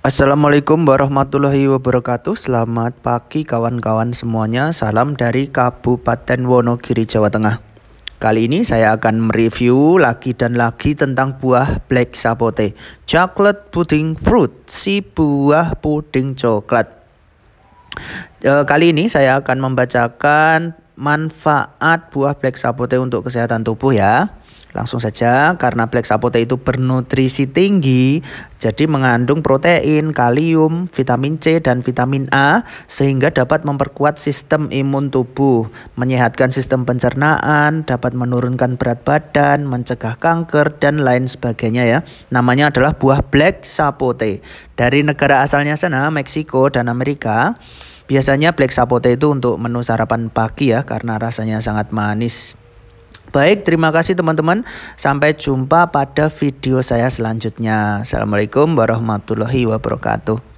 Assalamualaikum warahmatullahi wabarakatuh. Selamat pagi kawan-kawan semuanya. Salam dari Kabupaten Wonogiri, Jawa Tengah. Kali ini saya akan mereview lagi dan lagi tentang buah black sapote, chocolate pudding fruit, si buah puding coklat. Kali ini saya akan membacakan manfaat buah black sapote untuk kesehatan tubuh ya. Langsung saja, karena black sapote itu bernutrisi tinggi, jadi mengandung protein, kalium, vitamin C dan vitamin A, sehingga dapat memperkuat sistem imun tubuh, menyehatkan sistem pencernaan, dapat menurunkan berat badan, mencegah kanker dan lain sebagainya ya. Namanya adalah buah black sapote. Dari negara asalnya sana, Meksiko dan Amerika. Biasanya black sapote itu untuk menu sarapan pagi ya, karena rasanya sangat manis. Baik, terima kasih teman-teman. Sampai jumpa pada video saya selanjutnya. Assalamualaikum warahmatullahi wabarakatuh.